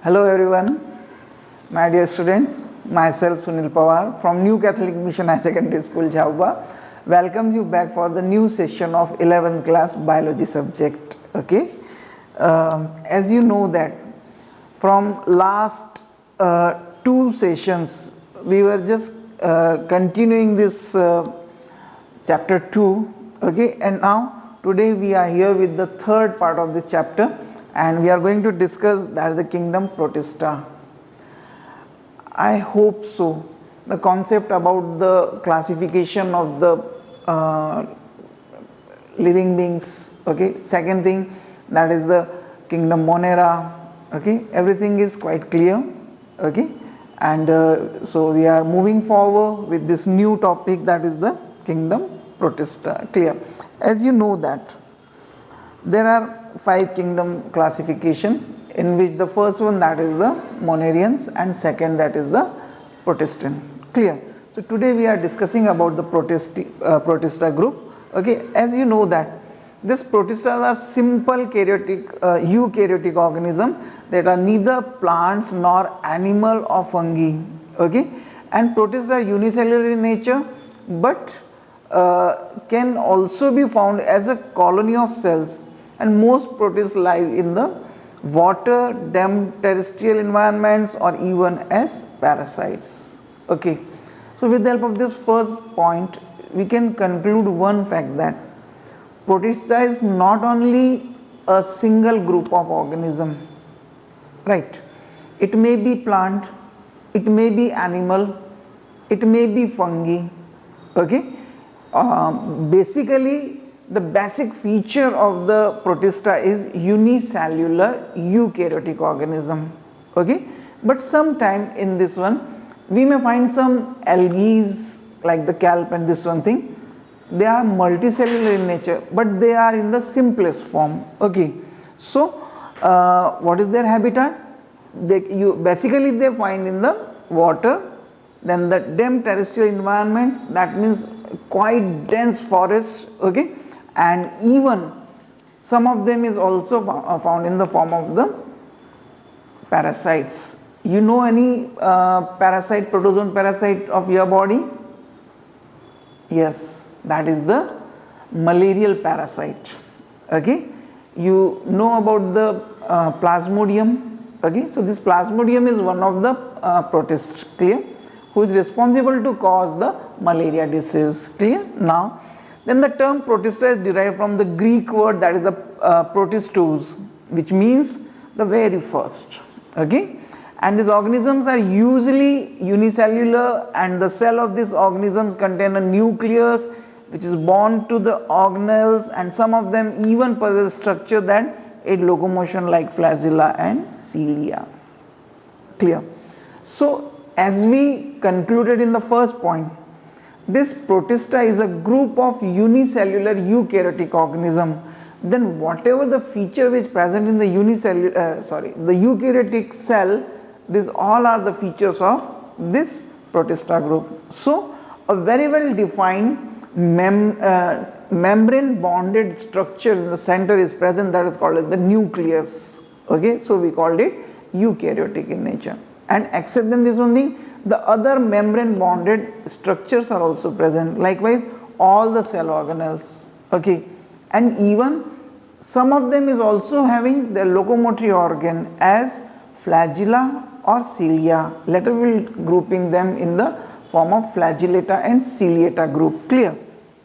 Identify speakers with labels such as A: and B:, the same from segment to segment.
A: Hello everyone, my dear students, myself Sunil Pawar from New Catholic Mission High Secondary School, Jhabba, welcomes you back for the new session of 11th class biology subject. Okay, as you know that from last two sessions we were just continuing this chapter 2, okay, and now today we are here with the third part of this chapter and we are going to discuss that is the kingdom Protista. I hope so. The concept about the classification of the living beings, okay. Second thing, that is the kingdom Monera, okay. Everything is quite clear, okay. And so we are moving forward with this new topic, that is the kingdom Protista. Clear? As you know that there are 5 kingdom classification, in which the first one, that is the Monerians, and second, that is the Protestant. Clear? So today we are discussing about the Protista group. Okay, as you know that these Protistas are simple eukaryotic organism that are neither plants nor animal or fungi. Okay, and Protists are unicellular in nature, but can also be found as a colony of cells, and most protists live in the water, damp terrestrial environments, or even as parasites. Okay, so with the help of this first point we can conclude one fact, that Protista is not only a single group of organism, right? It may be plant, it may be animal, it may be fungi, okay. Basically the basic feature of the Protista is unicellular eukaryotic organism, okay. But sometime in this one we may find some algae like the kelp and this one thing, they are multicellular in nature, but they are in the simplest form, okay. So what is their habitat? Basically they find in the water, then the damp terrestrial environments, that means quite dense forests, okay, and even some of them is also found in the form of the parasites. You know any parasite, protozoan parasite of your body? Yes, that is the malarial parasite, okay. You know about the plasmodium, okay. So this plasmodium is one of the protists, clear, who is responsible to cause the malaria disease, clear. Now then the term Protista is derived from the Greek word, that is the protistos, which means the very first, okay. And these organisms are usually unicellular, and the cell of these organisms contain a nucleus which is bound to the organelles, and some of them even possess structure that aid locomotion like flagella and cilia, clear. So as we concluded in the first point, this Protista is a group of unicellular eukaryotic organism. Then whatever the feature which present in the the eukaryotic cell, these all are the features of this Protista group. So a very well defined membrane bonded structure in the center is present, that is called as the nucleus, okay. So we called it eukaryotic in nature, and except than this one thing, the other membrane bonded structures are also present, likewise all the cell organelles, okay. And even some of them is also having the locomotory organ as flagella or cilia. Later we will grouping them in the form of flagellata and ciliata group, clear.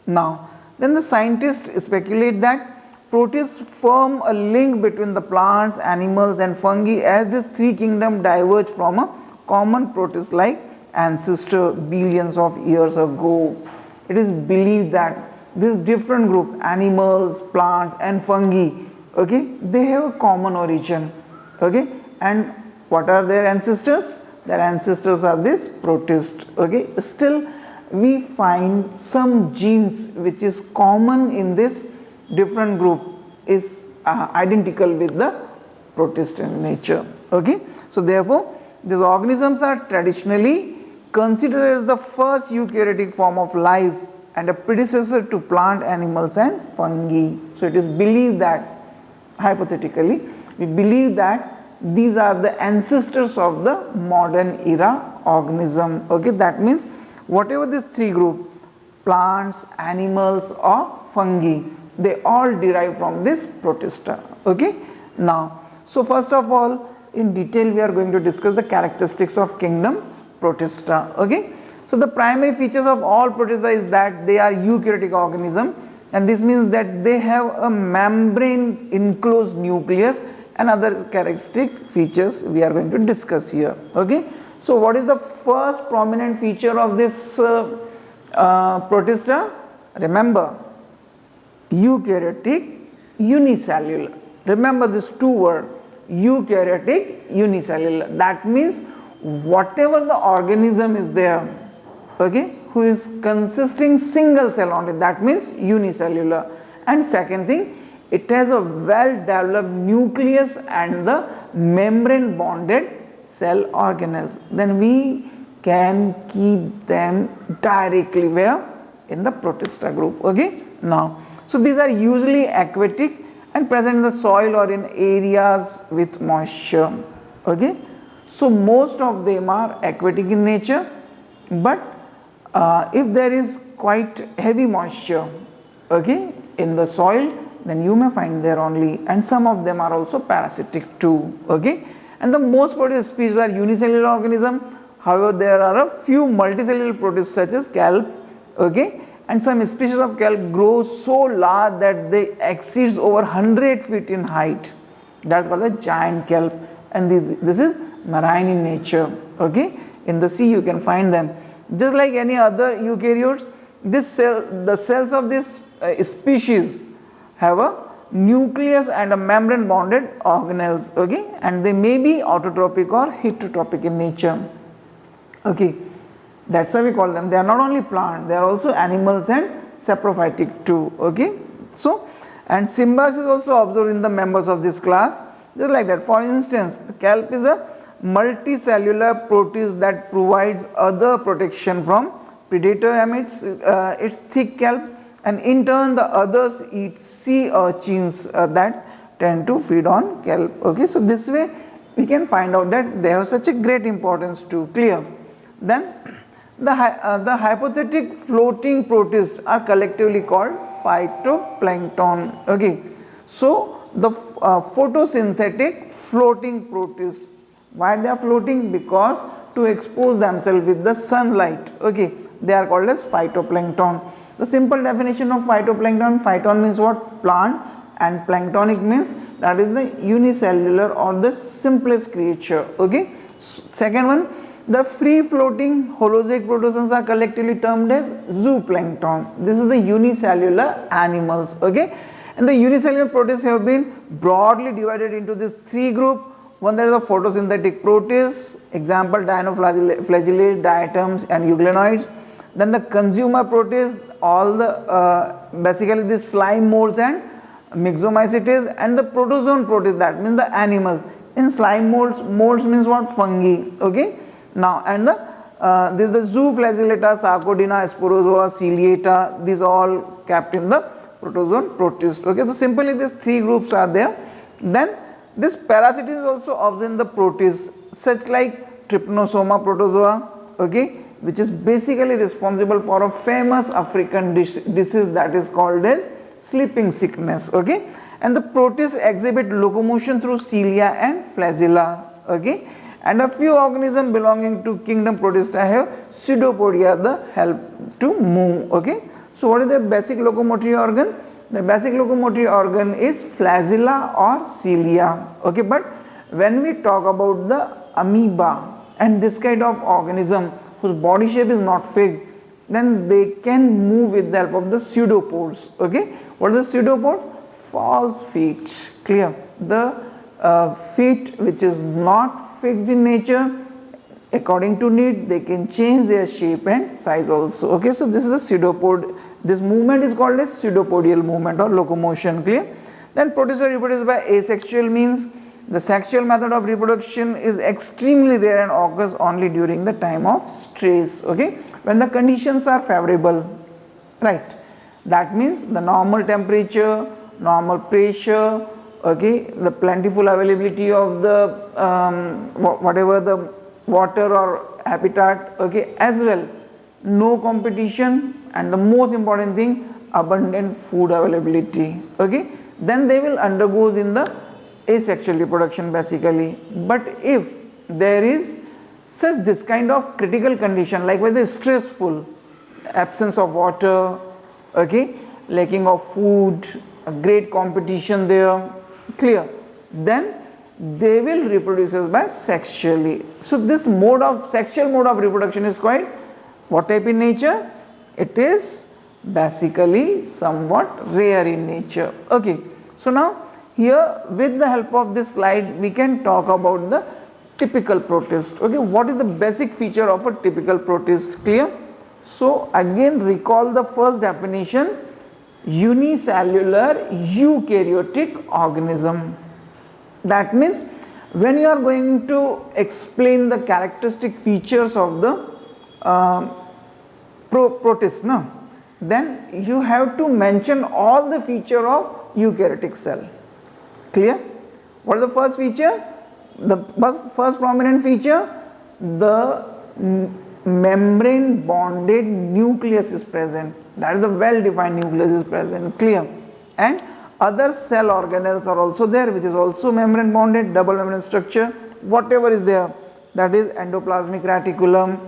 A: Now then the scientists speculate that protists form a link between the plants, animals and fungi, as these 3 kingdoms diverge from a common protist like ancestor billions of years ago. It is believed that this different group, animals, plants and fungi, okay, they have a common origin, okay. And what are their ancestors? Their ancestors are this protist, okay. Still we find some genes which is common in this different group is identical with the protist in nature, okay. So therefore these organisms are traditionally considered as the first eukaryotic form of life and a predecessor to plant, animals and fungi. So it is believed that, hypothetically, we believe that these are the ancestors of the modern era organism. Okay, that means whatever these three groups, plants, animals or fungi, they all derive from this Protista. Okay, now so first of all in detail we are going to discuss the characteristics of kingdom Protista. Okay, so the primary features of all Protista is that they are eukaryotic organism, and this means that they have a membrane enclosed nucleus and other characteristic features we are going to discuss here. Okay, so what is the first prominent feature of this Protista? Remember, eukaryotic unicellular. Remember this two words, eukaryotic unicellular. That means whatever the organism is there, okay, who is consisting single cell only, that means unicellular. And second thing, it has a well developed nucleus and the membrane bonded cell organelles. Then we can keep them directly where? In the Protista group. Okay, now so these are usually aquatic and present in the soil or in areas with moisture. Okay, so most of them are aquatic in nature, but if there is quite heavy moisture, okay, in the soil, then you may find there only, and some of them are also parasitic too. Okay, and the most Protist species are unicellular organism. However, there are a few multicellular protists such as kelp. Okay, and some species of kelp grow so large that they exceeds over 100 feet in height. That's called a giant kelp, and this is marine in nature. Okay, in the sea you can find them. Just like any other eukaryotes, the cells of this species have a nucleus and a membrane bonded organelles. Okay, and they may be autotrophic or heterotrophic in nature. Okay, that's why we call them. They are not only plant, they are also animals and saprophytic too. Okay, so and symbiosis is also observed in the members of this class, just like that. For instance, the kelp is a multicellular protist that provides other protection from predator emits its thick kelp, and in turn the others eat sea urchins that tend to feed on kelp. Okay, so this way we can find out that they have such a great importance too. Clear? Then the hypothetic floating protists are collectively called phytoplankton. Okay, so the photosynthetic floating protists. Why they are floating? Because to expose themselves with the sunlight. Okay, they are called as phytoplankton. The simple definition of phytoplankton: phyton means what? Plant, and planktonic means that is the unicellular or the simplest creature. Okay, second one, the free floating holozoic protozoans are collectively termed as zooplankton. This is the unicellular animals. Okay, and the unicellular protists have been broadly divided into these three groups. One, there is a photosynthetic protists, example dinoflagellate, diatoms and euglenoids. Then the consumer protists, all the basically the slime molds and myxomycetes, and the protozoan protists, that means the animals. In slime molds means what? Fungi. Okay, now and the this is the zooflagellata, sarcodina, sporozoa, ciliata. These all kept in the protozoan protist. Okay, so simply these three groups are there. Then this parasite is also observed in the protists, such like Trypanosoma protozoa, okay, which is basically responsible for a famous African disease that is called as sleeping sickness. Okay, and the protists exhibit locomotion through cilia and flagella. Okay, and a few organisms belonging to kingdom Protista have pseudopodia, the help to move. Okay, so what is the basic locomotory organ? The basic locomotory organ is flagella or cilia. Okay, but when we talk about the amoeba and this kind of organism whose body shape is not fixed, then they can move with the help of the pseudopods. Okay, what are the pseudopods? False feet. Clear? The feet which is not fixed in nature, according to need they can change their shape and size also. Okay, so this is the pseudopod. This movement is called as pseudopodial movement or locomotion. Clear? Then protists are reproduced by asexual means. The sexual method of reproduction is extremely rare and occurs only during the time of stress. Okay, when the conditions are favorable, right? That means the normal temperature, normal pressure, okay, the plentiful availability of the whatever the water or habitat, okay, as well no competition, and the most important thing, abundant food availability, okay, then they will undergoes in the asexual reproduction basically. But if there is such this kind of critical condition, like whether stressful, absence of water, okay, lacking of food, a great competition there, clear, then they will reproduce by sexually. So this sexual mode of reproduction is quite what type in nature? It is basically somewhat rare in nature, okay. So now here with the help of this slide we can talk about the typical protist, okay. What is the basic feature of a typical protist, clear? So again recall the first definition, unicellular eukaryotic organism. That means when you are going to explain the characteristic features of the protist, no, then you have to mention all the feature of eukaryotic cell, clear? What is the first feature? The first prominent feature, the membrane bonded nucleus is present, that is the well defined nucleus is present, clear? And other cell organelles are also there, which is also membrane bonded, double membrane structure, whatever is there, that is endoplasmic reticulum.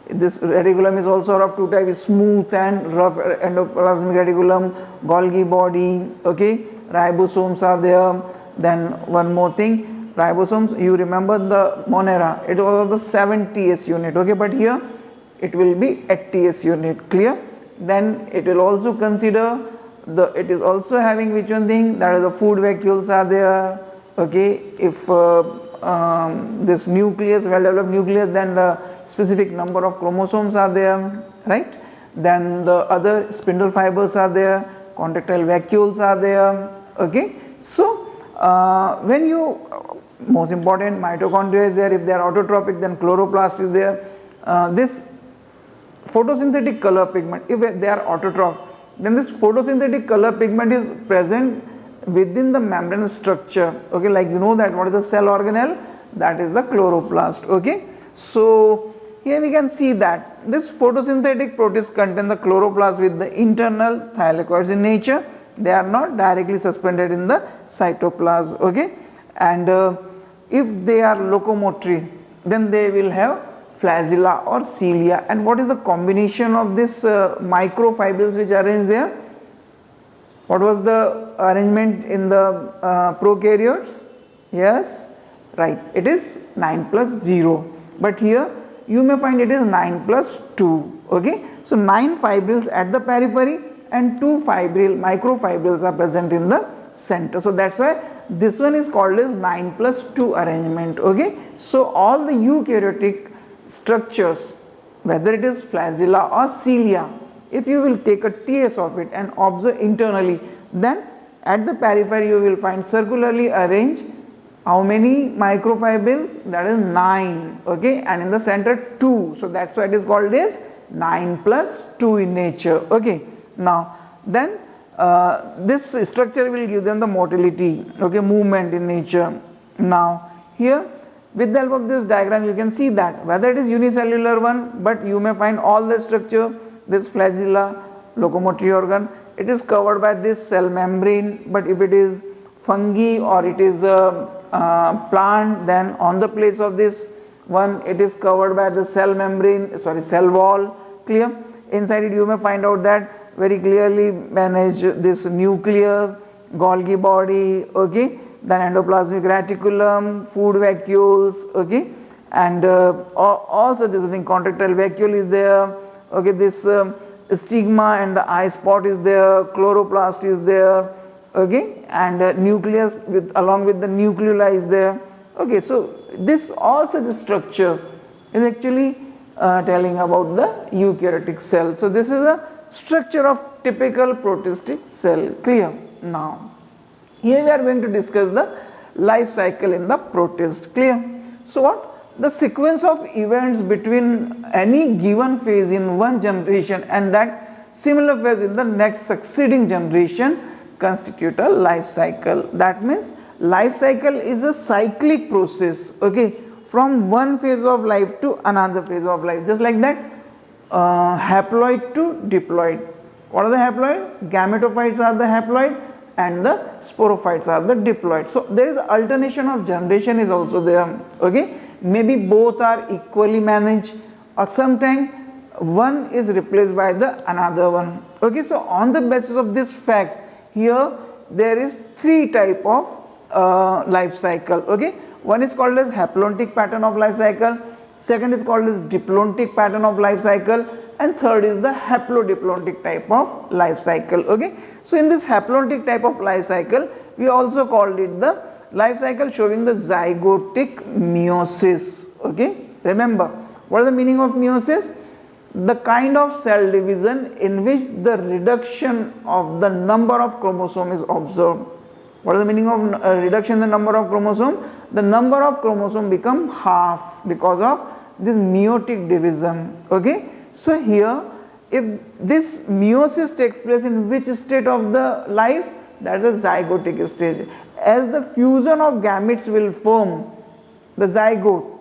A: This reticulum is also of two types, smooth and rough endoplasmic reticulum, Golgi body, okay, ribosomes are there. Then one more thing, ribosomes, you remember the Monera, it was the 7ts unit, okay, but here it will be 8ts unit, clear? Then it will also consider it is also having which one thing, that is the food vacuoles are there, okay. If this nucleus, well developed nucleus, then the specific number of chromosomes are there, right? Then the other spindle fibers are there, contractile vacuoles are there, okay. So when you, most important, mitochondria is there, if they are autotrophic then chloroplast is there. This photosynthetic color pigment, if they are autotroph, then this photosynthetic color pigment is present within the membrane structure, okay, like you know that what is the cell organelle, that is the chloroplast, okay. So here we can see that this photosynthetic protists contain the chloroplast with the internal thylakoids in nature, they are not directly suspended in the cytoplasm, okay. And if they are locomotory, then they will have flagella or cilia. And what is the combination of this microfibrils which are arranged there? What was the arrangement in the prokaryotes? Yes, right, it is 9 plus 0, but here you may find it is 9 plus 2, okay. So 9 fibrils at the periphery and 2 microfibrils are present in the center. So that's why this one is called as 9 plus 2 arrangement, okay. So all the eukaryotic structures, whether it is flagella or cilia, if you will take a TS of it and observe internally, then at the periphery you will find circularly arranged how many microfibrils? That is 9, okay, and in the center 2. So that's why it is called as 9 plus 2 in nature, okay. Now then this structure will give them the motility, okay, movement in nature. Now here with the help of this diagram you can see that whether it is unicellular one, but you may find all the structure, this flagella, locomotory organ, it is covered by this cell membrane, but if it is fungi or it is a plant, then on the place of this one it is covered by the cell membrane, cell wall, clear? Inside it you may find out that very clearly managed this nucleus, Golgi body, okay, then endoplasmic reticulum, food vacuoles, okay, and also this thing, contractile vacuole is there, okay, this stigma and the eye spot is there, chloroplast is there, okay, and nucleus along with the nucleoli is there, okay. So this also the structure is actually telling about the eukaryotic cell. So this is a structure of typical protistic cell, clear? Now here we are going to discuss the life cycle in the protist, clear? So what? The sequence of events between any given phase in one generation and that similar phase in the next succeeding generation constitute a life cycle. That means life cycle is a cyclic process, okay, from one phase of life to another phase of life, just like that, haploid to diploid. What are the haploid? Gametophytes are the haploid and the sporophytes are the diploid. So there is alternation of generation is also there, okay. Maybe both are equally managed, or sometimes one is replaced by the another one, okay. So on the basis of this fact, here there is three type of life cycle, okay. One is called as haplontic pattern of life cycle, second is called as diplontic pattern of life cycle, and third is the haplodiplontic type of life cycle, okay. So in this haplontic type of life cycle, we also called it the life cycle showing the zygotic meiosis, okay. Remember, what is the meaning of meiosis? The kind of cell division in which the reduction of the number of chromosome is observed. What is the meaning of reduction in the number of chromosome? The number of chromosome become half because of this meiotic division, okay. So here, if this meiosis takes place in which state of the life? That is the zygotic stage. As the fusion of gametes will form the zygote.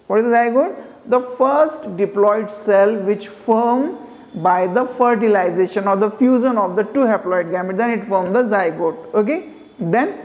A: What is the zygote? The first diploid cell which form by the fertilization or the fusion of the two haploid gametes, then it forms the zygote, okay. Then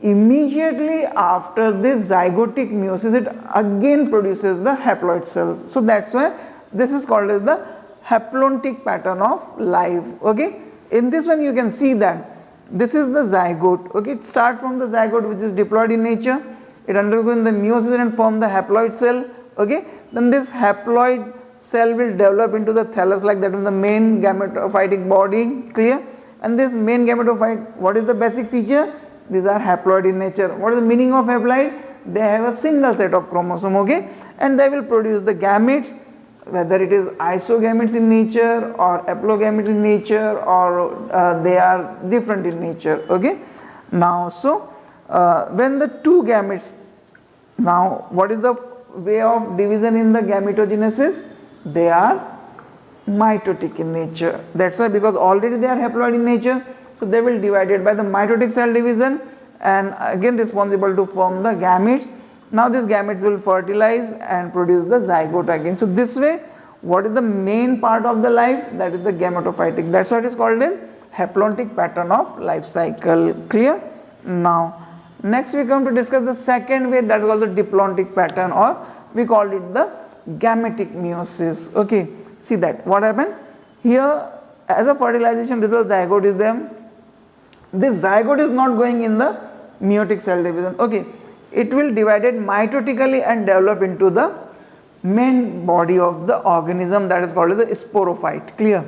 A: immediately after this zygotic meiosis, it again produces the haploid cells. So that's why this is called as the haplontic pattern of life, okay. In this one you can see that this is the zygote, okay. It starts from the zygote which is diploid in nature, it undergoes the meiosis and form the haploid cell, okay. Then this haploid cell will develop into the thallus, like that is the main gametophytic body, clear. And this main gametophyte, what is the basic feature? These are haploid in nature. What is the meaning of haploid? They have a single set of chromosome, okay, and they will produce the gametes, whether it is isogametes in nature or haplogametes in nature, or they are different in nature, okay. Now, so when the two gametes, now what is the way of division in the gametogenesis? They are mitotic in nature. That's why, because already they are haploid in nature, so they will divided by the mitotic cell division and again responsible to form the gametes. Now these gametes will fertilize and produce the zygote again. So this way, what is the main part of the life? That is the gametophytic. That's why it is called as haplontic pattern of life cycle, clear. Now next we come to discuss the second way, that is called the diplontic pattern, or we call it the gametic meiosis, okay. See that what happened here, as a fertilization result zygote is there. This zygote is not going in the meiotic cell division, okay. It will divided mitotically and develop into the main body of the organism, that is called as the sporophyte, clear.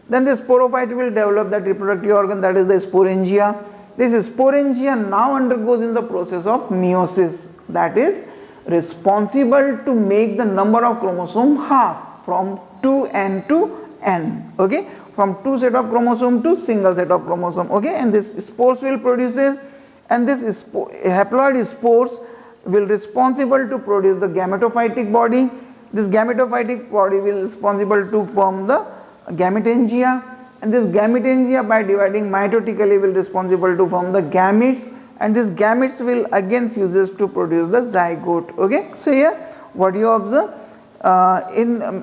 A: Then the sporophyte will develop that reproductive organ, that is the sporangia. This sporangia now undergoes in the process of meiosis, that is responsible to make the number of chromosome half from 2n to n, okay, from two set of chromosome to single set of chromosome, okay. And this spores will produces, and this haploid spores will responsible to produce the gametophytic body. This gametophytic body will responsible to form the gametangia, and this gametangia by dividing mitotically will responsible to form the gametes, and these gametes will again fuses to produce the zygote, okay. So here what you observe,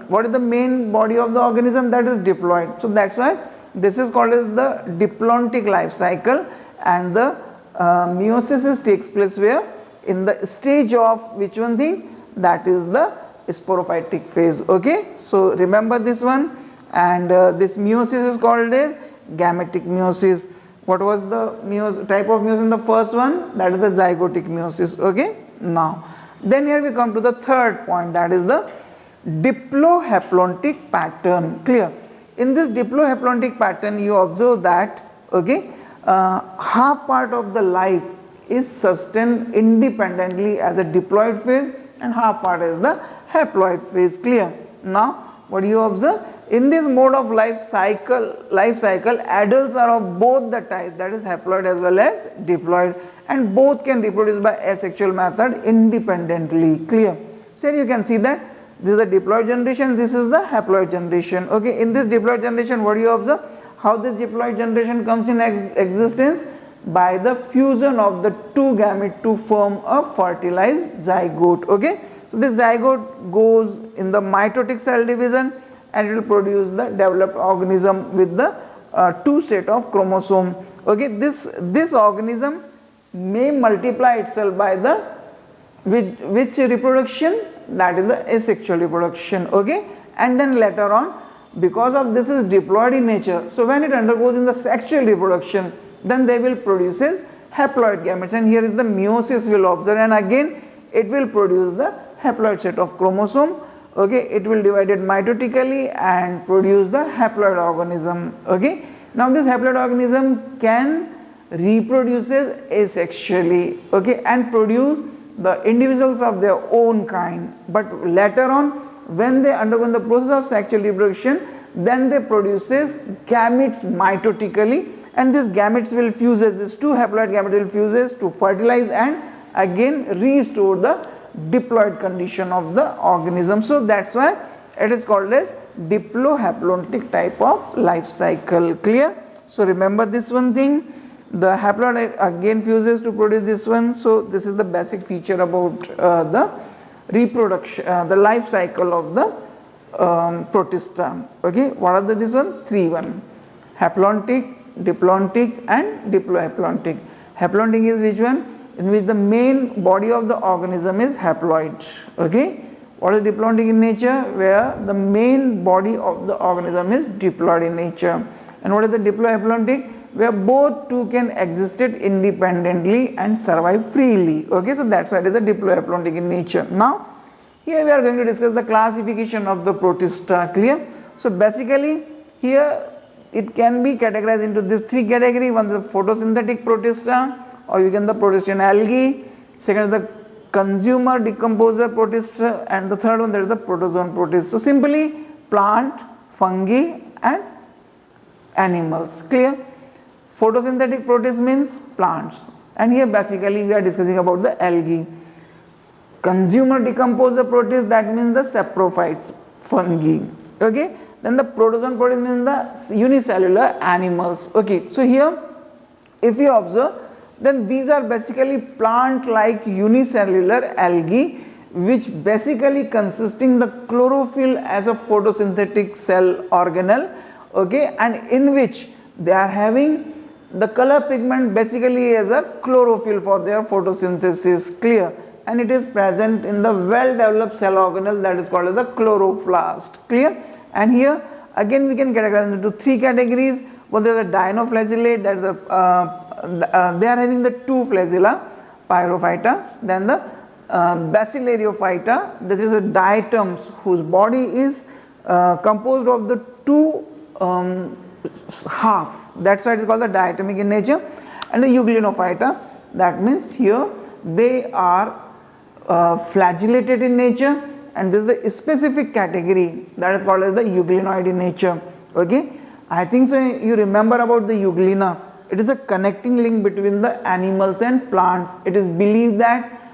A: what is the main body of the organism? That is diploid. So that's why this is called as the diplontic life cycle, and the meiosis takes place where? In the stage of which one thing? That is the sporophytic phase, okay. So remember this one, and this meiosis is called as gametic meiosis. What was the type of meiosis in the first one? That is the zygotic meiosis, okay. Now then here we come to the third point, that is the diplohaplontic pattern, clear. In this diplohaplontic pattern you observe that, okay, half part of the life is sustained independently as a diploid phase and half part is the haploid phase, clear. Now what do you observe? In this mode of life cycle, adults are of both the types, that is haploid as well as diploid, and both can reproduce by asexual method independently, clear. So here you can see that this is the diploid generation, this is the haploid generation, okay. In this diploid generation, what do you observe? How this diploid generation comes in existence? by the fusion of the two gametes to form a fertilized zygote. Okay, so this zygote goes in the mitotic cell division and it will produce the developed organism with the two set of chromosome. Okay, this organism may multiply itself by the which reproduction, that is the asexual reproduction. Okay, and then later on, because of this is diploid in nature, so when it undergoes in the sexual reproduction, then they will produce haploid gametes, and here is the meiosis will observe, and again it will produce the haploid set of chromosome. Okay, it will divide it mitotically and produce the haploid organism. Okay, now this haploid organism can reproduces asexually, okay, and produce the individuals of their own kind, but later on when they undergo the process of sexual reproduction, then they produces gametes mitotically, and these gametes will fuses, these two haploid gametes will fuses to fertilize and again restore the diploid condition of the organism. So that's why it is called as diplohaplontic type of life cycle. Clear? So remember this one thing, the haploid again fuses to produce this one. So this is the basic feature about the reproduction, the life cycle of the protista. Okay, what are this one? Three one: haplontic, diplontic and diplohaplontic. Haplontic is which one? In which the main body of the organism is haploid. Okay, what is diplontic in nature? Where the main body of the organism is diploid in nature. And what is the diplohaplontic? Where both two can exist independently and survive freely. Okay, so that's why it is a diplohaplontic in nature. Now, here we are going to discuss the classification of the protista. Clear? So basically, here it can be categorized into these three categories. One is the photosynthetic protista, or you can the protistian algae. Second is the consumer decomposer protista, and the third one, that is the protozoan protist. So simply plant, fungi and animals. Clear? Photosynthetic protist means plants, and here basically we are discussing about the algae. Consumer decomposer protist, that means the saprophytes, fungi. Okay, then the protozoan protist means the unicellular animals. Okay, so here if you observe, then these are basically plant like unicellular algae, which basically consisting the chlorophyll as a photosynthetic cell organelle. Okay, and in which they are having the color pigment basically as a chlorophyll for their photosynthesis. Clear? And it is present in the well developed cell organelle, that is called as the chloroplast. Clear? And here again we can categorize into three categories. One is the dinoflagellate, that is they are having the two flagella, pyrophyta. Then the bacillariophyta, that is the diatoms whose body is composed of the two half, that's why it is called the diatomic in nature. And the euglenophyta, that means here they are flagellated in nature, and this is the specific category that is called as the euglenoid in nature. Okay, I think so you remember about the euglena. It is a connecting link between the animals and plants. It is believed that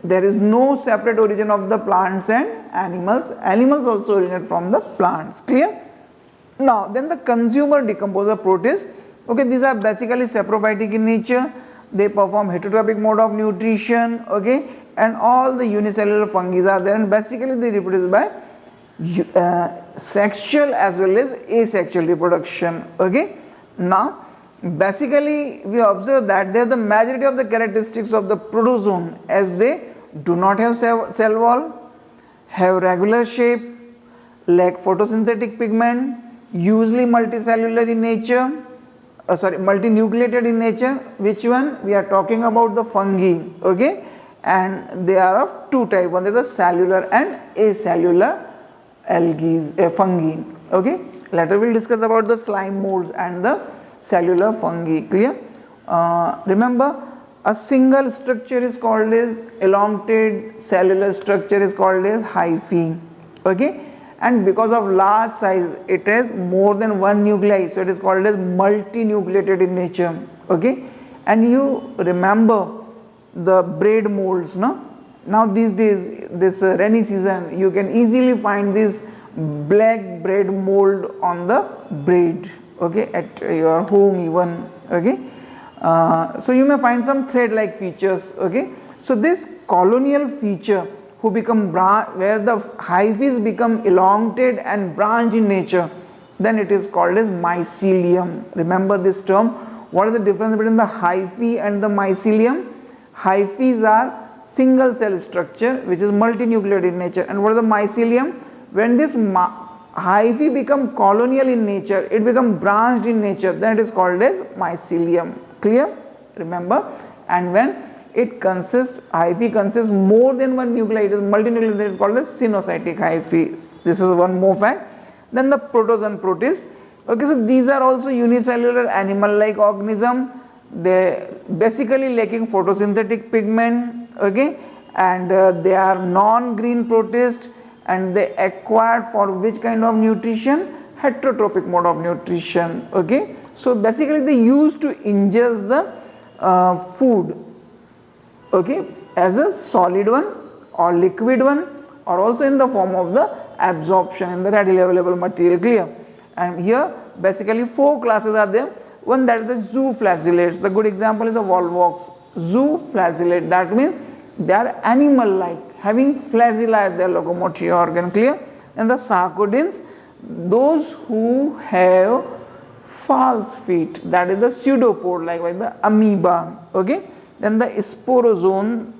A: there is no separate origin of the plants and animals. Animals also originate from the plants. Clear? Now then the consumer decomposer protists. Okay, these are basically saprophytic in nature. They perform heterotrophic mode of nutrition. Okay, and all the unicellular fungi are there, and basically they reproduce by sexual as well as asexual reproduction. Okay, now basically we observe that they have the majority of the characteristics of the protozoan, as they do not have cell wall, have regular shape, lack photosynthetic pigment, usually multicellular in nature, multinucleated in nature. Which one? We are talking about the fungi. Okay, and they are of two types. One is the cellular and acellular algae, fungi. Okay, later we will discuss about the slime molds and the cellular fungi. Clear? Remember, a single structure is called as elongated cellular structure is called as hyphae. Okay, and because of large size it has more than one nuclei, so it is called as multinucleated in nature. Okay, and you remember the braid molds, no? Now these days, this rainy season, you can easily find this black braid mold on the braid. Okay, at your home even. Okay, So you may find some thread-like features. Okay, so this colonial feature who become where the hyphae become elongated and branch in nature, then it is called as mycelium. Remember this term. What is the difference between the hyphae and the mycelium? Hyphae are single cell structure which is multinucleated in nature, and what is the mycelium? When this hyphae become colonial in nature, it become branched in nature, then it is called as mycelium. Clear? Remember. And when it consists, hyphae consists more than one nuclei, it is multinucleated, it is called as synocytic hyphae. This is one more fact. Then the protozoan protist. Okay, so these are also unicellular animal-like organism. They basically lacking photosynthetic pigment. Okay, and they are non-green protist, and they acquired for which kind of nutrition? Heterotrophic mode of nutrition. Okay, so basically they used to ingest the food, okay, as a solid one or liquid one, or also in the form of the absorption in the readily available material. Clear? And here basically 4 classes are there. One, that is the zooflagellates. The good example is the volvox. Zooflagellate, that means they are animal like, having flagella as their locomotive organ. Clear? And the sarcodines, those who have false feet, that is the pseudopod, likewise the amoeba. Okay, then the sporozoan,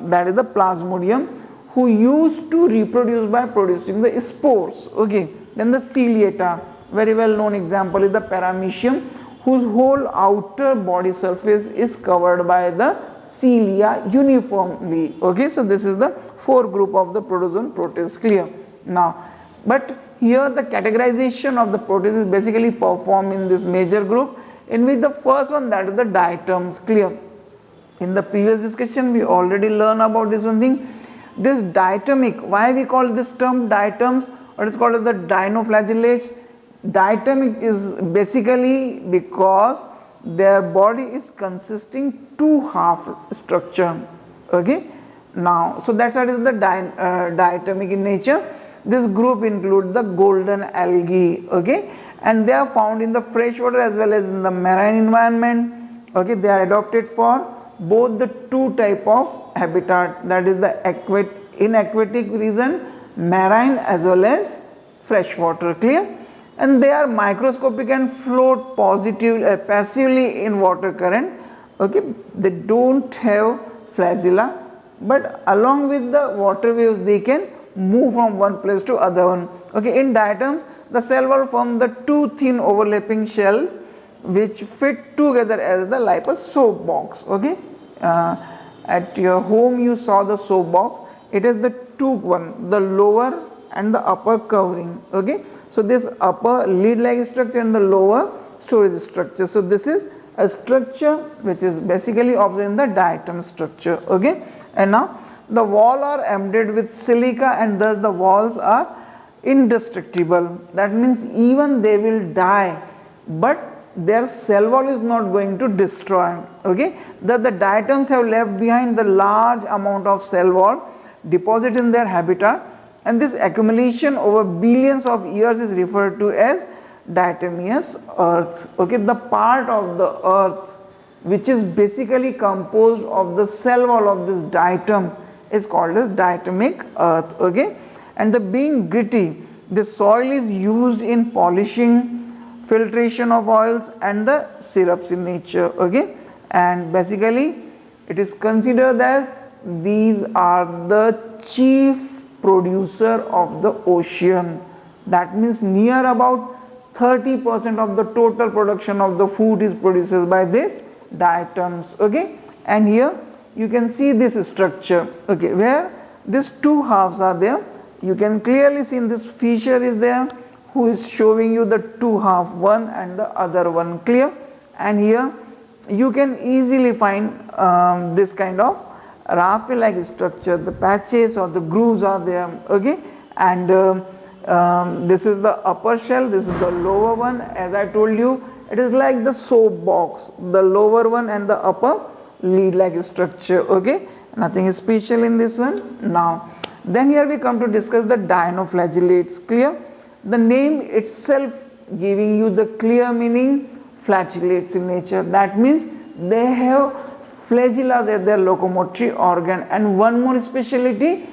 A: that is the plasmodium, who used to reproduce by producing the spores. Okay, then the ciliata, very well known example is the paramecium, whose whole outer body surface is covered by the cilia uniformly. Okay, so this is the 4 group of the protozoan protist. Clear? Now, but here the categorization of the protist is basically performed in this major group, in which the first one, that is the diatoms. Clear? In the previous discussion we already learned about this one thing. This diatomic, why we call this term diatoms, or it is called as the dinoflagellates? Diatomic is basically because their body is consisting 2 half structure. Okay, now so that's why it is the diatomic in nature. This group includes the golden algae. Okay, and they are found in the freshwater as well as in the marine environment. Okay, they are adapted for both the 2 type of habitat, that is the in aquatic region, marine as well as freshwater. Clear? And they are microscopic and float passively in water current. Okay, they don't have flagella, but along with the water waves they can move from one place to other one. Okay, in diatoms the cell wall form the 2 thin overlapping shells which fit together as the like a soap box. Okay, at your home you saw the soap box. It is the 2 one, the lower and the upper covering. Okay, so this upper lid-like structure and the lower storage structure. So this is a structure which is basically observed in the diatom structure. Okay, and now the wall are embedded with silica, and thus the walls are indestructible. That means even they will die, but their cell wall is not going to destroy. Okay, the diatoms have left behind the large amount of cell wall deposit in their habitat, and this accumulation over billions of years is referred to as diatomeous earth. Okay, the part of the earth which is basically composed of the cell wall of this diatom is called as diatomic earth. Okay, and the being gritty, the soil is used in polishing, filtration of oils and the syrups in nature. Okay, and basically it is considered that these are the chief producer of the ocean. That means near about 30% of the total production of the food is produced by this diatoms. Okay, and here you can see this structure. Okay, where these 2 halves are there, you can clearly see in this feature is there who is showing you the 2 half, one and the other one. Clear? And here you can easily find this kind of raffle like structure, the patches or the grooves are there. Okay, and this is the upper shell, this is the lower one. As I told you, it is like the soap box, the lower one and the upper lid like structure. Okay, nothing special in this one. Now then here we come to discuss the dinoflagellates. Clear? The name itself giving you the clear meaning, flagellates in nature. That means they have flagella as their locomotory organ. And one more speciality,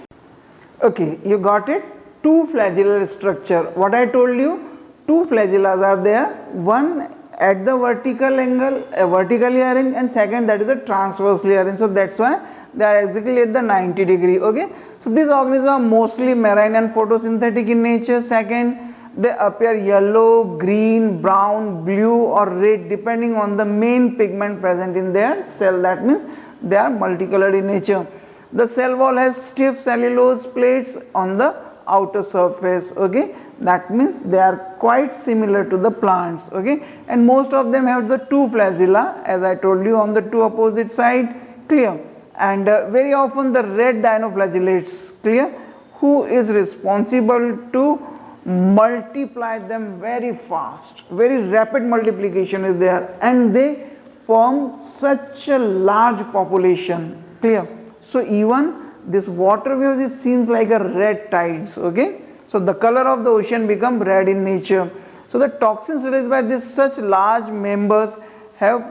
A: okay, you got it, two flagellar structure. What I told you, two flagellas are there, one at the vertical angle, vertically arranged, and second that is the transversely arranged. So that's why they are exactly at the 90 degree. Okay, so these organisms are mostly marine and photosynthetic in nature. Second, they appear yellow, green, brown, blue or red depending on the main pigment present in their cell. That means they are multicolored in nature. The cell wall has stiff cellulose plates on the outer surface. Okay, that means they are quite similar to the plants. Okay, and most of them have the two flagella as I told you on the two opposite side. Clear? And very often the red dinoflagellates, clear, who is responsible to multiply them very fast, very rapid multiplication is there, and they form such a large population. Clear? So even this water waves, it seems like a red tides. Okay, so the color of the ocean become red in nature. So the toxins released by this such large members have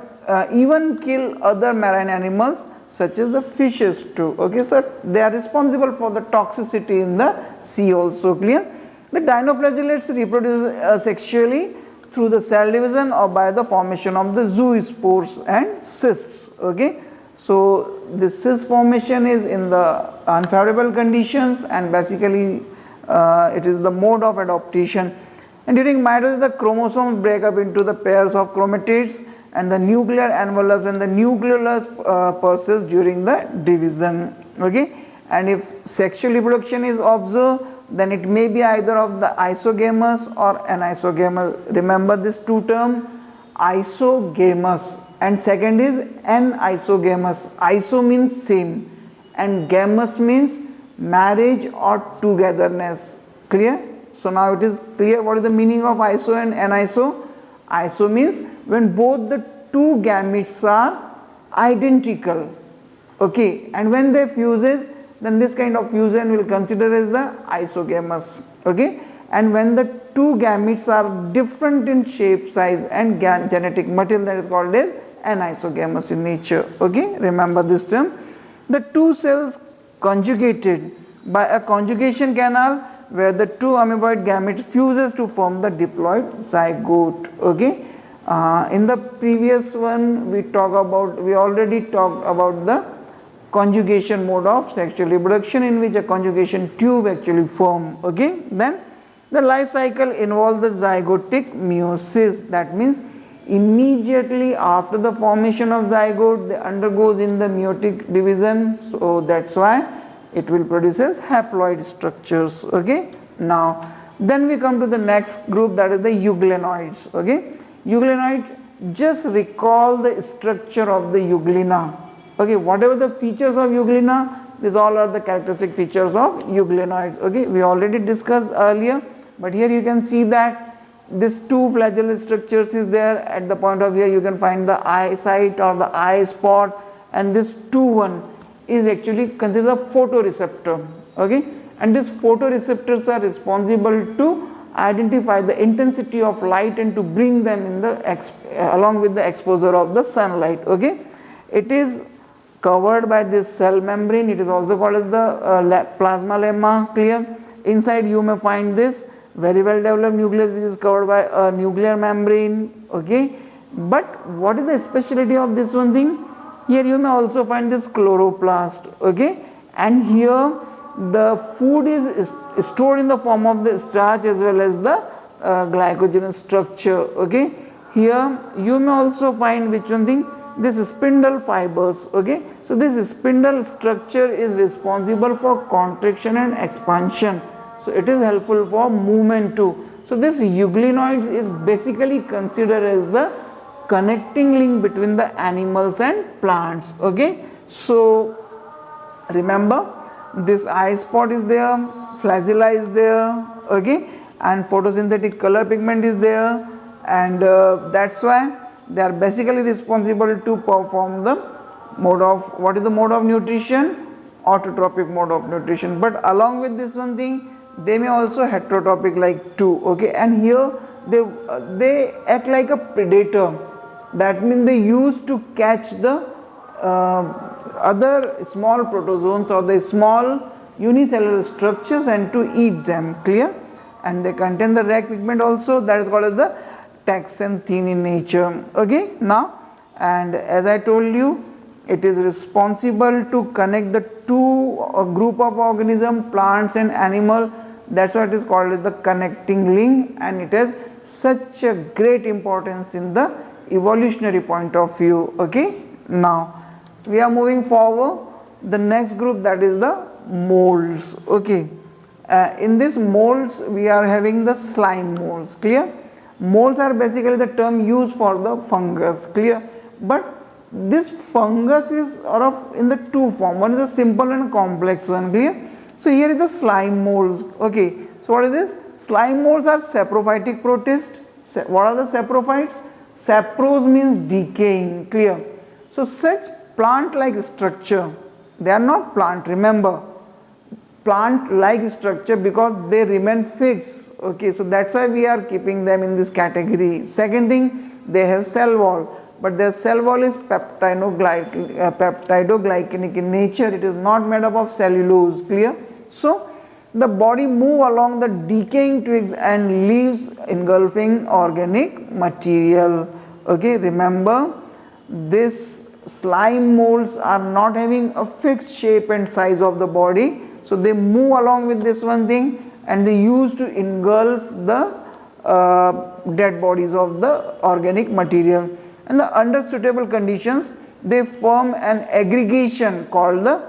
A: even kill other marine animals such as the fishes too. Okay, so they are responsible for the toxicity in the sea also. Clear? The dinoflagellates reproduce sexually through the cell division or by the formation of the zoospores and cysts. Okay, so this cyst formation is in the unfavorable conditions, and basically it is the mode of adaptation. And during mitosis, the chromosomes break up into the pairs of chromatids and the nuclear envelopes and the nucleolus pulses during the division. Okay, and if sexual reproduction is observed, then it may be either of the isogamous or anisogamous. Remember this two terms, isogamous, and second is anisogamous. Iso means same and gamous means marriage or togetherness. Clear? So now it is clear what is the meaning of iso and aniso. Iso means when both the two gametes are identical. Okay, and when they fuses, then this kind of fusion will consider as the isogamous. Okay, and when the two gametes are different in shape, size and genetic material, that is called as anisogamous in nature. Okay, remember this term. The two cells conjugated by a conjugation canal where the two amoeboid gametes fuses to form the diploid zygote. Okay, in the previous one we already talked about the conjugation mode of sexual reproduction, in which a conjugation tube actually form. Okay, then the life cycle involves the zygotic meiosis. That means immediately after the formation of zygote, they undergoes in the meiotic division. So that's why it will produces haploid structures. Okay, now then we come to the next group, that is the euglenoids. Okay, euglenoid, just recall the structure of the euglena. Okay, whatever the features of euglena, these all are the characteristic features of euglenoids. Okay, we already discussed earlier, but here you can see that this two flagellate structures is there. At the point of here you can find the eye site or the eye spot, and this two one is actually considered a photoreceptor. Okay, and these photoreceptors are responsible to identify the intensity of light and to bring them in the along with the exposure of the sunlight. Okay, it is covered by this cell membrane. It is also called as the plasma lemma. Clear? Inside you may find this very well developed nucleus which is covered by a nuclear membrane. Okay, but what is the specialty of this one thing? Here you may also find this chloroplast. Okay, and here the food is stored in the form of the starch as well as the glycogenous structure. Okay, here you may also find which one thing, this spindle fibers. Okay, so this spindle structure is responsible for contraction and expansion, so it is helpful for movement too. So this euglenoids is basically considered as the connecting link between the animals and plants. Okay, so remember this eye spot is there, flagella is there. Okay, and photosynthetic color pigment is there, and that's why they are basically responsible to perform the mode of, what is the mode of nutrition? Autotrophic mode of nutrition. But along with this one thing, they may also heterotrophic like too. Okay, and here they act like a predator. That means they used to catch the other small protozoans or the small unicellular structures and to eat them, clear? And they contain the rag pigment also, that is called as the taxanthin in nature. Okay, now, and as I told you, it is responsible to connect the two group of organism, plants and animal. That's why it is called as the connecting link, and it has such a great importance in the evolutionary point of view. Okay, now we are moving forward. The next group, that is the molds. Okay, in this molds we are having the slime molds, clear? Molds are basically the term used for the fungus, clear? But this fungus is of in the two form, one is a simple and complex one, clear? So here is the slime molds. Okay, so what is this? Slime molds are saprophytic protists. What are the saprophytes? Sapros means decaying, clear? So such plant like structure, they are not plant, remember, plant like structure because they remain fixed. Okay, so that's why we are keeping them in this category. Second thing, they have cell wall, but their cell wall is peptidoglycanic in nature. It is not made up of cellulose, clear? So the body move along the decaying twigs and leaves engulfing organic material. Okay, remember, this slime molds are not having a fixed shape and size of the body, so they move along with this one thing and they used to engulf the dead bodies of the organic material. And the under suitable conditions, they form an aggregation called the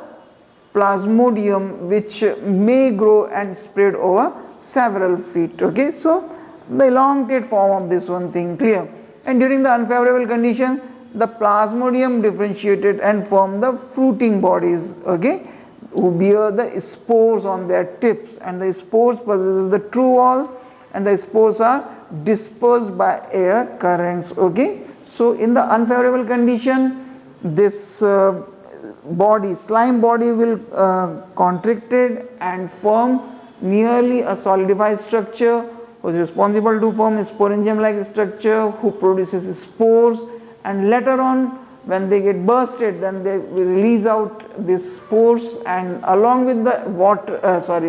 A: plasmodium, which may grow and spread over several feet. Okay, so the elongate form of this one thing, clear? And during the unfavorable condition, the plasmodium differentiated and form the fruiting bodies, okay, who bear the spores on their tips, and the spores possesses the true wall and the spores are dispersed by air currents. Okay, so in the unfavorable condition, this body, slime body will contracted and form nearly a solidified structure, who is responsible to form a sporangium like structure, who produces spores, and later on when they get bursted, then they will release out these spores, and along with the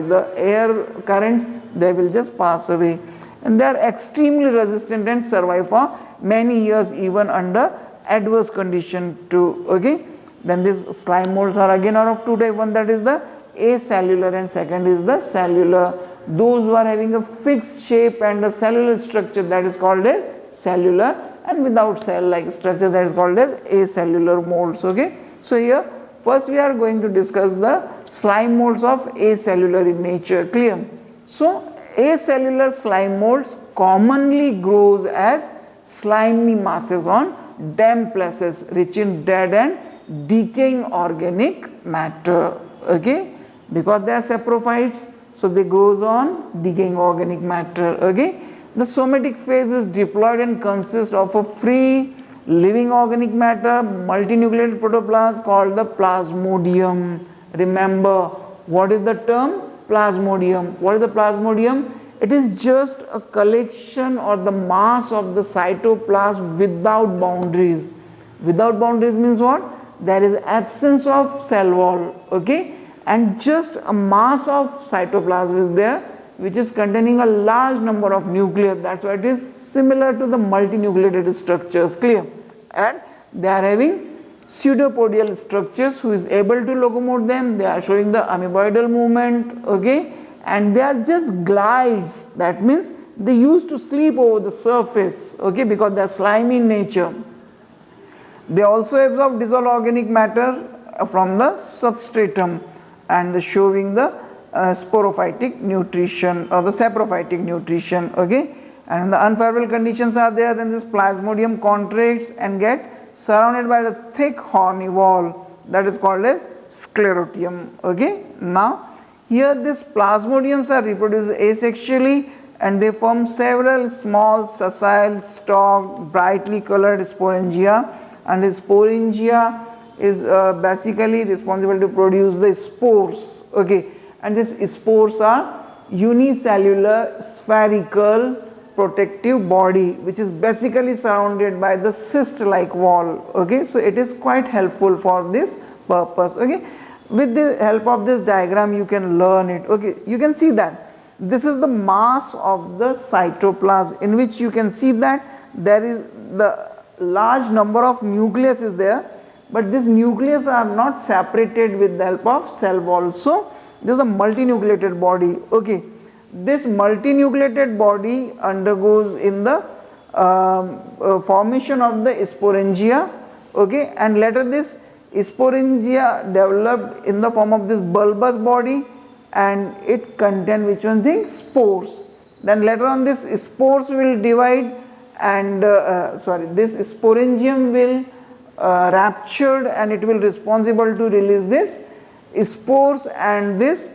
A: the air current, they will just pass away, and they are extremely resistant and survive for many years even under adverse condition too. Okay, then these slime molds are again are of two types, one that is the acellular and second is the cellular. Those who are having a fixed shape and a cellular structure, that is called as cellular, and without cell like structure, that is called as acellular molds. Okay, so here first we are going to discuss the slime molds of acellular in nature, clear? So acellular slime molds commonly grows as slimy masses on damp places rich in dead and decaying organic matter. Okay, because they are saprophytes, so they grows on decaying organic matter. Okay, the somatic phase is diploid and consists of a free living organic matter, multinucleated protoplasm called the plasmodium. Remember, what is the term? Plasmodium. What is the plasmodium? It is just a collection or the mass of the cytoplasm without boundaries. Without boundaries means what? There is absence of cell wall, okay, and just a mass of cytoplasm is there, which is containing a large number of nuclei. That's why it is similar to the multinucleated structures, clear? And they are having pseudopodial structures who is able to locomote them. They are showing the amoeboidal movement, okay, and they are just glides. That means they used to sleep over the surface, okay, because they are slimy in nature. They also absorb dissolved organic matter from the substratum and showing the sporophytic nutrition or the saprophytic nutrition. Okay, and when the unfavorable conditions are there, then this plasmodium contracts and get surrounded by the thick horny wall, that is called as sclerotium. Okay, now here these plasmodiums are reproduced asexually and they form several small sessile stalked brightly colored sporangia, and the sporangia is basically responsible to produce the spores. Okay, and these spores are unicellular, spherical, protective body which is basically surrounded by the cyst like wall. Okay, so it is quite helpful for this purpose. Okay, with the help of this diagram you can learn it. Okay, you can see that this is the mass of the cytoplasm, in which you can see that there is the large number of nucleus is there, but this nucleus are not separated with the help of cell wall. So this is a multinucleated body. Okay, this multinucleated body undergoes in the formation of the sporangia. Okay, and later this sporangia developed in the form of this bulbous body, and it contain which one thing? Spores. Then later on this spores will divide, and this sporangium will ruptured, and it will responsible to release this spores, and this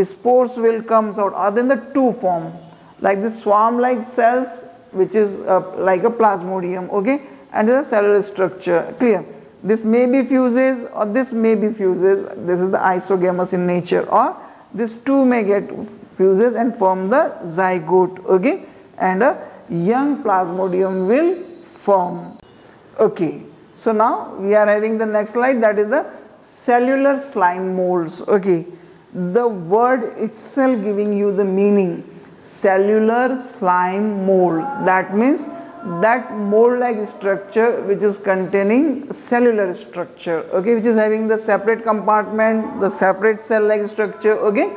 A: spores will comes out other than the two form, like the swarm like cells which is like a plasmodium. Okay, and the cellular structure. Clear? This may be fuses or this may be fuses. This is the isogamous in nature, or this two may get fuses and form the zygote. Okay, and a young plasmodium will form. Okay, so now we are having the next slide, that is the cellular slime molds. Okay, the word itself giving you the meaning, cellular slime mold. That means that mold like structure which is containing cellular structure. Okay, which is having the separate compartment, the separate cell like structure. Okay,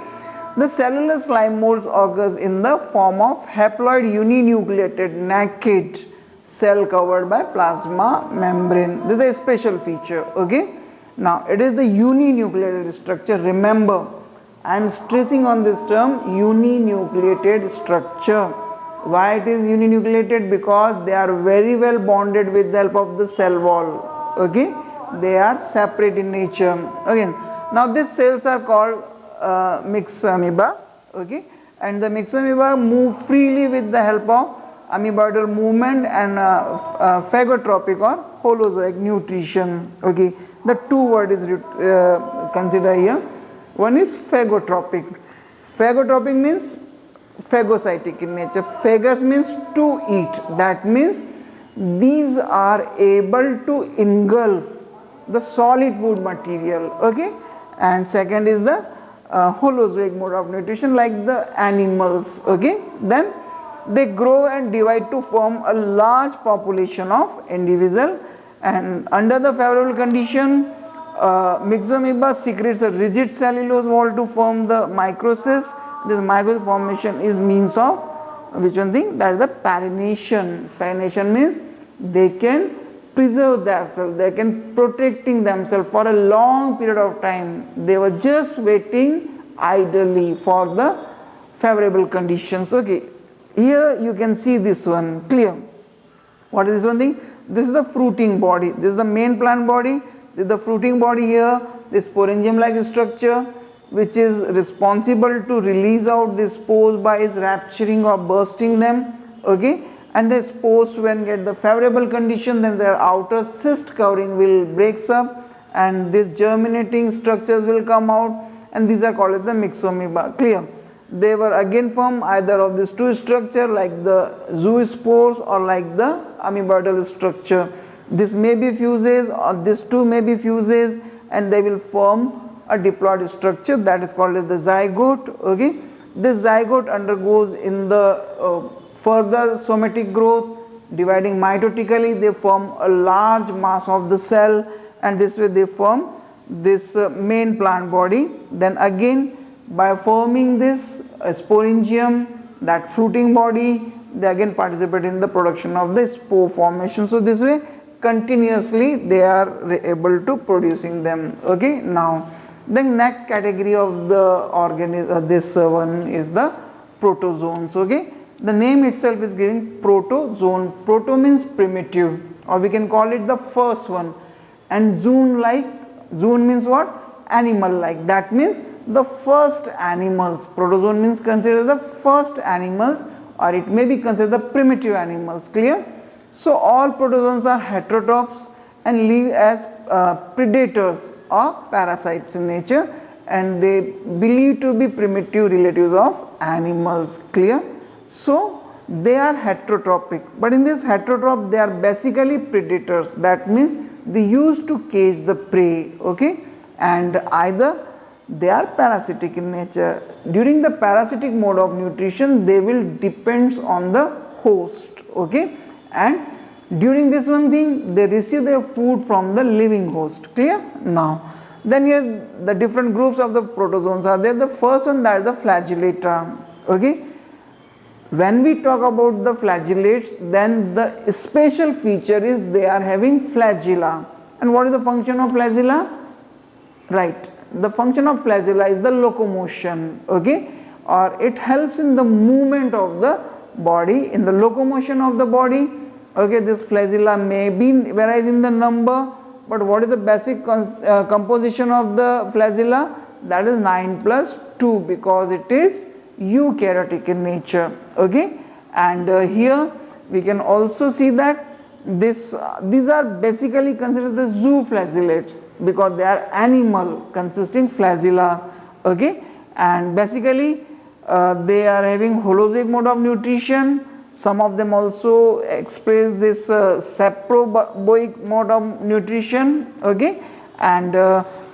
A: the cellular slime molds occurs in the form of haploid uninucleated naked cell covered by plasma membrane. This is a special feature. Okay, now it is the uninucleated structure. Remember, I am stressing on this term, uninucleated structure. Why it is uninucleated? Because they are very well bonded with the help of the cell wall. Okay, they are separate in nature. Again, now these cells are called myxamoeba. Okay, and the myxamoeba move freely with the help of amoeboidal movement and phagotropic or holozoic nutrition. Okay, the two word is considered here. One is phagotropic. Phagotropic means phagocytic in nature. Phagous means to eat. That means these are able to engulf the solid food material. Okay, and second is the holozoic mode of nutrition, like the animals. Okay, then they grow and divide to form a large population of individual, and under the favorable condition myxamoeba secretes a rigid cellulose wall to form the microcyst. This microcyst formation is means of which one thing? That is the parenation. Parenation means they can preserve themselves, they can protecting themselves for a long period of time. They were just waiting idly for the favorable conditions. Okay, here you can see this one. Clear? What is this one thing? This is the fruiting body. This is the main plant body. This is the fruiting body here. This sporangium like structure which is responsible to release out the spores by its rupturing or bursting them. Okay, and the spores when get the favorable condition, then their outer cyst covering will breaks up and these germinating structures will come out, and these are called as the myxamoeba. Clear? They were again formed either of these two structure like the zoospores or like the amoeboidal structure. This may be fuses or these two may be fuses, and they will form a diploid structure that is called as the zygote. Okay, this zygote undergoes in the further somatic growth, dividing mitotically. They form a large mass of the cell, and this way they form this main plant body. Then again, by forming this sporangium, that fruiting body, they again participate in the production of the spore formation. So this way continuously they are able to producing them. Okay, now the next category of the organism, this one is the protozoans. Okay, the name itself is giving protozoan. Proto means primitive, or we can call it the first one, and zoon like, zoon means what? Animal like. That means the first animals. Protozoan means considered the first animals, or it may be considered the primitive animals. Clear? So all protozoans are heterotrophs and live as predators or parasites in nature, and they believe to be primitive relatives of animals. Clear? So they are heterotrophic, but in this heterotroph they are basically predators. That means they used to catch the prey, okay, and either they are parasitic in nature. During the parasitic mode of nutrition, they will depends on the host, okay, and during this one thing they receive their food from the living host. Clear? Now then here the different groups of the protozoans are there. The first one, that is the flagellata, okay. When we talk about the flagellates, then the special feature is they are having flagella. And what is the function of flagella? Right, the function of flagella is the locomotion, okay, or it helps in the movement of the body, in the locomotion of the body, okay. This flagella may be varies in the number, but what is the basic composition of the flagella? That is 9 plus 2, because it is eukaryotic in nature, okay. And here we can also see that these are basically considered the zooflagellates, because they are animal consisting flagella, okay. And basically they are having holozoic mode of nutrition. Some of them also express this saproboic mode of nutrition, okay. And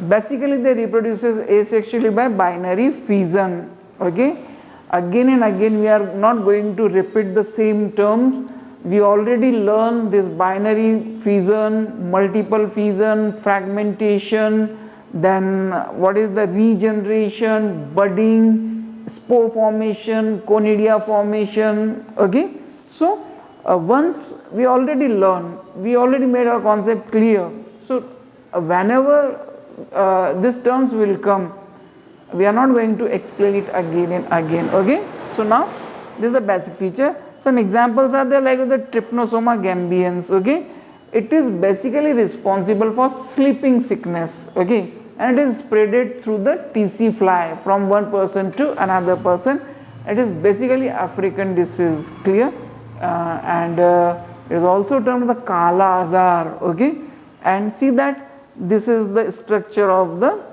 A: basically they reproduces asexually by binary fission, okay. Again and again we are not going to repeat the same terms. We already learned this binary fission, multiple fission, fragmentation, then what is the regeneration, budding, spore formation, conidia formation, okay. So once we already learned, we already made our concept clear. So whenever these terms will come, we are not going to explain it again and again, okay. So now this is the basic feature. Some examples are there, like the Trypanosoma gambians, okay. It is basically responsible for sleeping sickness, okay, and it is spreaded through the TC fly from one person to another person. It is basically African disease, clear. And it is also termed the Kala Azar, okay. And see that this is the structure of the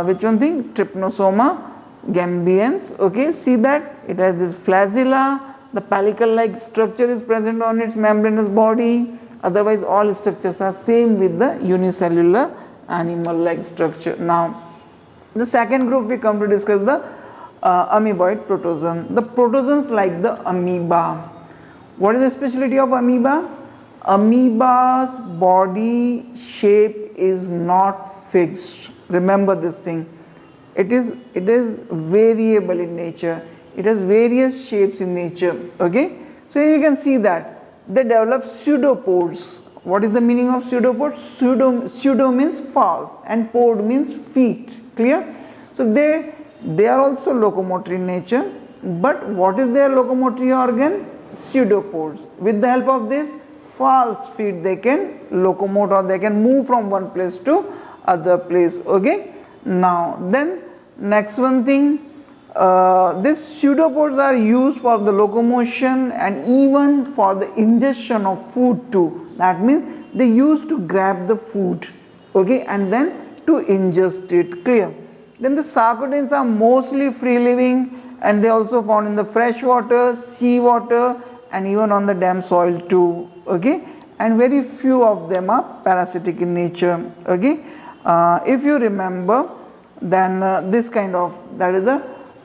A: which one thing, Trypanosoma gambians, okay. See that it has this flagella, the pellicle like structure is present on its membranous body, otherwise all structures are same with the unicellular animal like structure. Now the second group we come to discuss the amoeboid protozoan. The protozoans like the amoeba. What is the specialty of amoeba? Amoeba's body shape is not fixed. Remember this thing. It is variable in nature. It has various shapes in nature, okay. So here you can see that they develop pseudopods. What is the meaning of pseudopods? Pseudo means false and pod means feet, clear. So they are also locomotory in nature, but what is their locomotory organ? Pseudopods. With the help of this false feet they can locomote, or they can move from one place to other place, okay. Now then next one thing, these pseudopods are used for the locomotion and even for the ingestion of food too. That means they used to grab the food, okay, and then to ingest it, clear. Then the sarcodines are mostly free living, and they also found in the fresh water, sea water, and even on the damp soil too, okay. And very few of them are parasitic in nature, okay. If you remember, then this kind of, that is the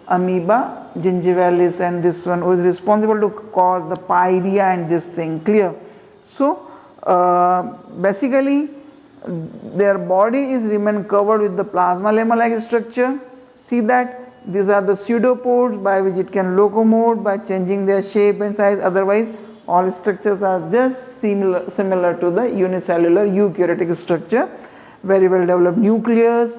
A: amoeba gingivalis, and this one was responsible to cause the pyorrhea and this thing, clear. So basically their body is remain covered with the plasma lemma like structure. See that these are the pseudopods by which it can locomote by changing their shape and size, otherwise all structures are just similar to the unicellular eukaryotic structure. Very well developed nucleus,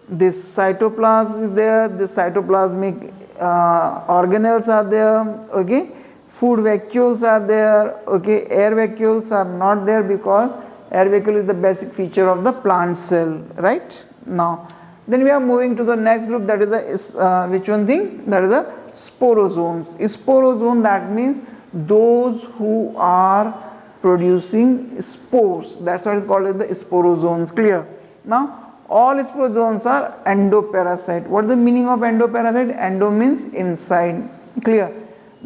A: this cytoplasm is there, the cytoplasmic organelles are there, okay. Food vacuoles are there, okay. Air vacuoles are not there because air vacuole is the basic feature of the plant cell, right. Now then we are moving to the next group, that is the which one thing, that is the sporozoans. Sporozoan, that means those who are producing spores, that's what is called as the sporozoans, clear. Now all sporozoans are endoparasite. What is the meaning of endoparasite? Endo means inside, clear.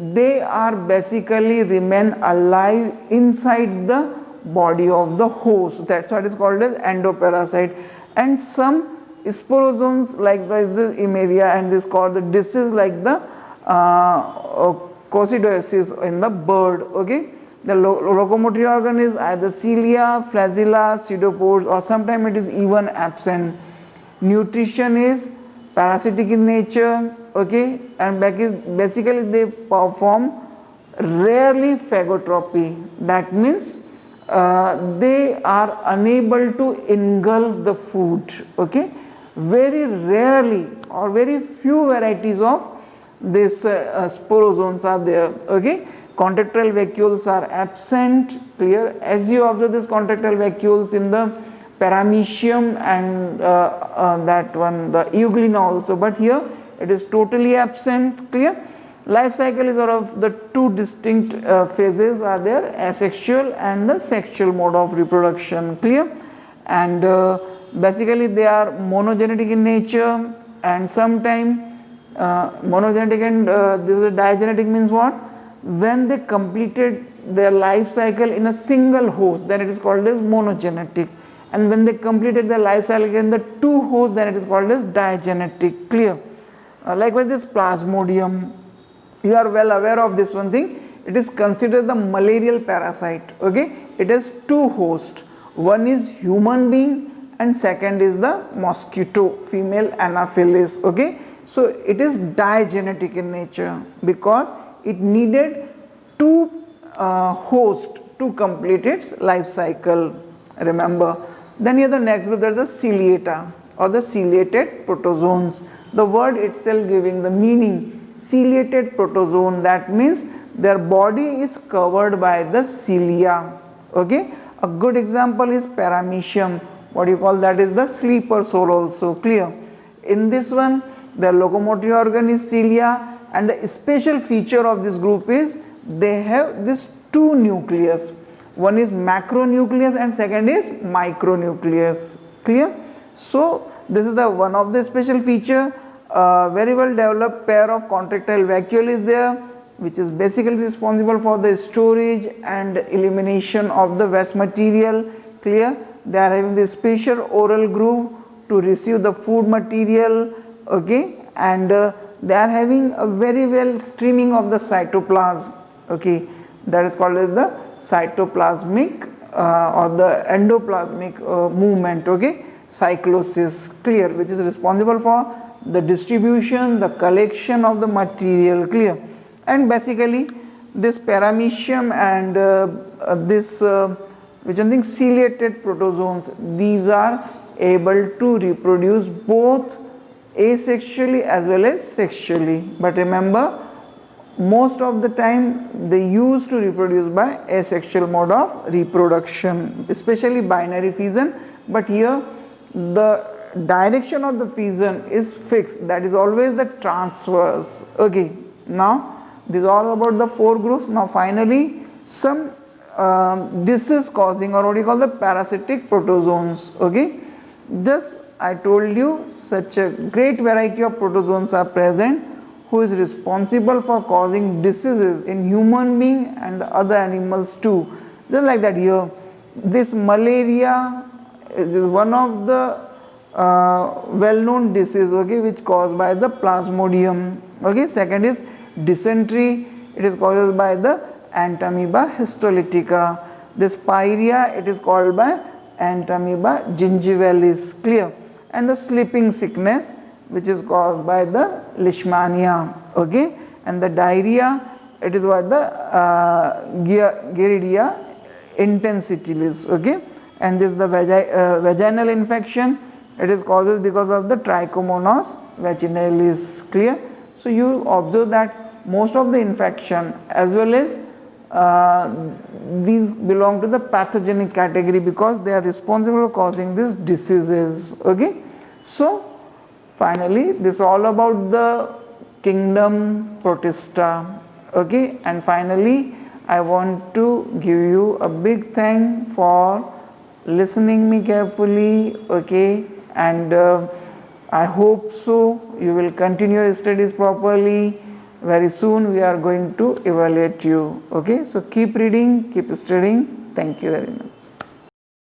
A: they are basically remain alive inside the body of the host. That's what is called as endoparasite. And some sporozoans like this Emeria and this called the disease like the coccidiosis in the bird. Okay, the locomotory organ is either cilia, flagella, pseudopores, or sometimes it is even absent. Nutrition is parasitic in nature. Okay, and basically they perform rarely phagotropy. That means they are unable to engulf the food. Okay, very rarely or very few varieties of this sporozoans are there. Okay, contractile vacuoles are absent. Clear? As you observe this contractile vacuoles in the Paramecium and that one the Euglena also, but here it is totally absent. Clear? Life cycle is of the two distinct phases are there, asexual and the sexual mode of reproduction. Clear? And basically they are monogenetic in nature, and sometime monogenetic and this is digenetic means what? When they completed their life cycle in a single host, then it is called as monogenetic, and when they completed their life cycle in the two hosts, then it is called as digenetic. Clear? Likewise this Plasmodium, you are well aware of this one thing, it is considered the malarial parasite. Okay, it has two hosts, one is human being and second is the mosquito, female Anopheles. Okay, so it is digenetic in nature because it needed two hosts to complete its life cycle. Remember. Then here the next group, that is the ciliata or the ciliated protozoans. The word itself giving the meaning. Ciliated protozoan, that means their body is covered by the cilia. Okay, a good example is Paramecium. What you call that is the sleeper sole also. Clear? In this one, the locomotory organ is cilia, and the special feature of this group is they have this two nucleus. One is macronucleus and second is micronucleus. Clear? So this is the one of the special feature. Very well developed pair of contractile vacuole is there, which is basically responsible for the storage and elimination of the waste material. Clear? They are having the special oral groove to receive the food material. Okay, and they are having a very well streaming of the cytoplasm. Okay, that is called as the cytoplasmic or the endoplasmic movement. Okay, cyclosis. Clear? Which is responsible for the distribution, the collection of the material. Clear? And basically this Paramecium and this which I think ciliated protozoans, these are able to reproduce both asexually as well as sexually. But remember, most of the time they used to reproduce by asexual mode of reproduction, especially binary fission. But here the direction of the fission is fixed, that is always the transverse. Okay, now this is all about the four groups. Now finally some disease causing or what you call the parasitic protozoans. Okay, just I told you such a great variety of protozoans are present who is responsible for causing diseases in human being and other animals too. Just like that here, this malaria is one of the well-known disease, okay, which caused by the Plasmodium. Okay, second is dysentery, it is caused by the Entamoeba histolytica. This pyorrhea, it is called by Entamoeba gingivalis. Clear? And the sleeping sickness, which is caused by the Leishmania. Okay, and the diarrhea, it is by the Giardia intensitalis. Okay, and this is the vaginal infection, it is caused because of the Trichomonas vaginalis. Clear? So you observe that most of the infection as well as these belong to the pathogenic category because they are responsible for causing these diseases. Okay, so finally this is all about the kingdom Protista. Okay, and finally I want to give you a big thank for listening me carefully. Okay, and I hope so you will continue your studies properly. Very soon we are going to evaluate you. Okay, so keep reading, keep studying. Thank you very much.